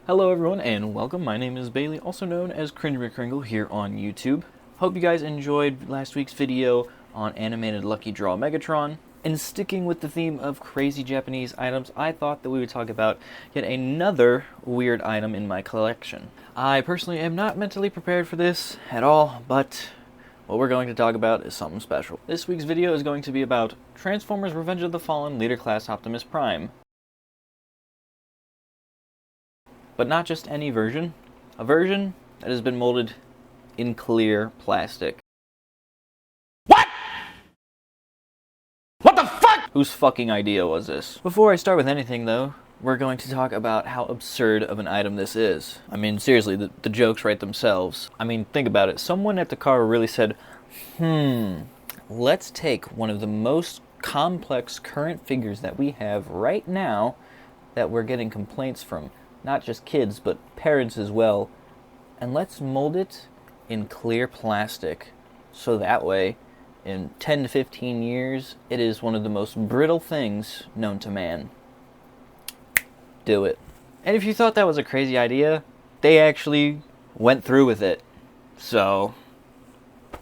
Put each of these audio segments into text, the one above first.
Hello everyone and welcome. My name is Bailey, also known as CringeMcCringle here on YouTube. Hope you guys enjoyed last week's video on animated Lucky Draw Megatron. And sticking with the theme of crazy Japanese items, I thought that we would talk about yet another weird item in my collection. I personally am not mentally prepared for this at all, but what we're going to talk about is something special. This week's video is going to be about Transformers Revenge of the Fallen Leader Class Optimus Prime. But not just any version, a version that has been molded in clear plastic. What? What the fuck? Whose fucking idea was this? Before I start with anything though, we're going to talk about how absurd of an item this is. I mean, seriously, the jokes write themselves. I mean, think about it. Someone at the car really said, let's take one of the most complex current figures that we have right now that we're getting complaints from. Not just kids, but parents as well. And let's mold it in clear plastic. So that way, in 10 to 15 years, it is one of the most brittle things known to man. Do it. And if you thought that was a crazy idea, they actually went through with it. So,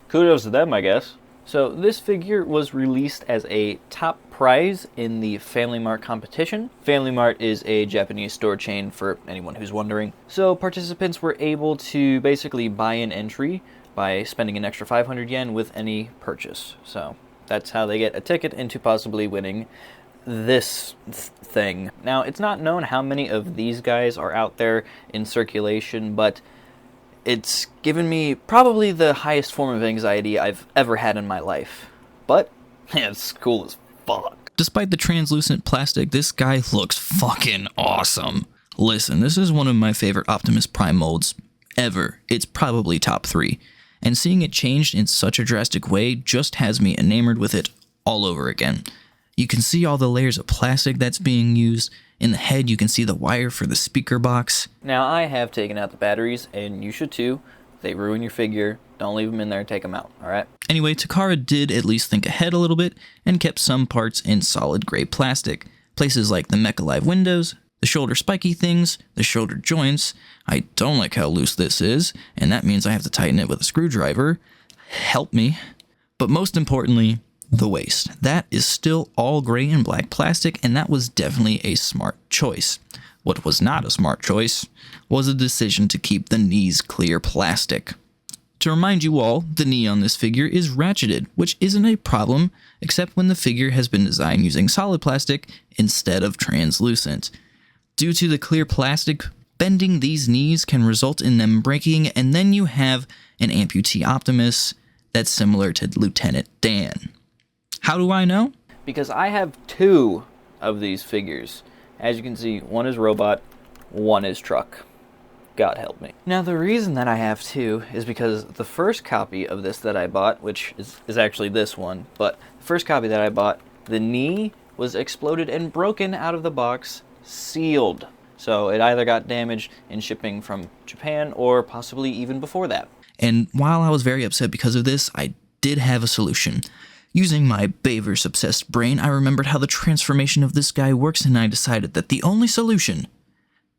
kudos to them, I guess. So this figure was released as a top prize in the Family Mart competition. Family Mart is a Japanese store chain for anyone who's wondering. So participants were able to basically buy an entry by spending an extra 500 yen with any purchase. So that's how they get a ticket into possibly winning this thing. Now, it's not known how many of these guys are out there in circulation, but it's given me probably the highest form of anxiety I've ever had in my life. But, yeah, it's cool as fuck. Despite the translucent plastic, this guy looks fucking awesome. Listen, this is one of my favorite Optimus Prime molds ever. It's probably top 3. And seeing it changed in such a drastic way just has me enamored with it all over again. You can see all the layers of plastic that's being used. In the head, you can see the wire for the speaker box. Now, I have taken out the batteries, and you should too. They ruin your figure. Don't leave them in there, take them out, alright? Anyway, Takara did at least think ahead a little bit and kept some parts in solid gray plastic. Places like the MacLeod windows, the shoulder spiky things, the shoulder joints. I don't like how loose this is, and that means I have to tighten it with a screwdriver. Help me. But most importantly, the waist. That is still all gray and black plastic, and that was definitely a smart choice. What was not a smart choice was a decision to keep the knees clear plastic. To remind you all, the knee on this figure is ratcheted, which isn't a problem, except when the figure has been designed using solid plastic instead of translucent. Due to the clear plastic, bending these knees can result in them breaking, and then you have an amputee Optimus that's similar to Lieutenant Dan. How do I know? Because I have 2 of these figures. As you can see, one is robot, one is truck. God help me. Now, the reason that I have 2 is because the first copy of this that I bought, which is actually this one, but the first copy that I bought, the knee was exploded and broken out of the box, sealed. So it either got damaged in shipping from Japan or possibly even before that. And while I was very upset because of this, I did have a solution. Using my Bayverse-obsessed brain, I remembered how the transformation of this guy works, and I decided that the only solution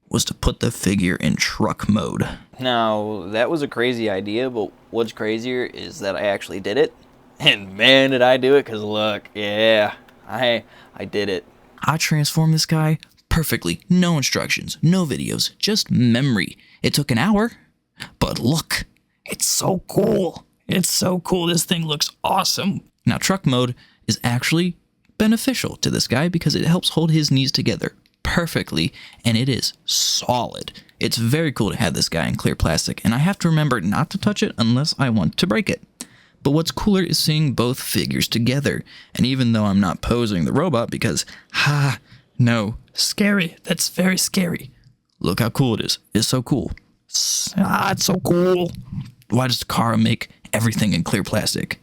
was to put the figure in truck mode. Now, that was a crazy idea, but what's crazier is that I actually did it. And man, did I do it, because look, yeah, I did it. I transformed this guy perfectly. No instructions, no videos, just memory. It took an hour, but look, it's so cool. It's so cool. This thing looks awesome. Now, truck mode is actually beneficial to this guy because it helps hold his knees together perfectly, and it is solid. It's very cool to have this guy in clear plastic, and I have to remember not to touch it unless I want to break it. But what's cooler is seeing both figures together, and even though I'm not posing the robot because, no, scary, that's very scary. Look how cool it is. It's so cool. It's so cool. Why does Takara make everything in clear plastic?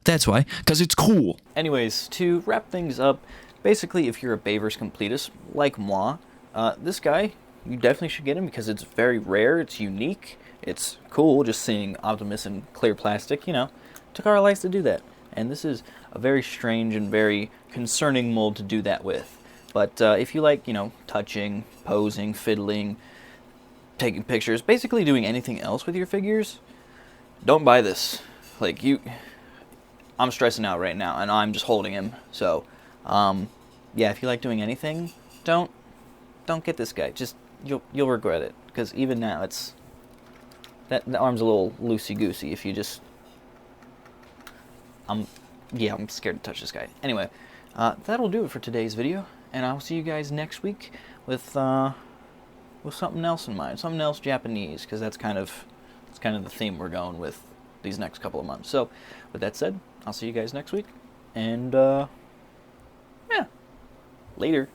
That's why, because it's cool. Anyways, to wrap things up, basically if you're a Bayverse completist like moi, this guy, you definitely should get him because it's very rare, it's unique, it's cool just seeing Optimus in clear plastic, you know. Takara likes to do that, and this is a very strange and very concerning mold to do that with. But if you like, you know, touching, posing, fiddling, taking pictures, basically doing anything else with your figures, don't buy this. Like, I'm stressing out right now, and I'm just holding him. So, yeah, if you like doing anything, don't get this guy. Just, you'll regret it. Because even now, the arm's a little loosey-goosey if you just... I'm scared to touch this guy. Anyway, that'll do it for today's video, and I'll see you guys next week with something else in mind, something else Japanese, because that's kind of the theme we're going with these next couple of months. So, with that said, I'll see you guys next week, and yeah, later.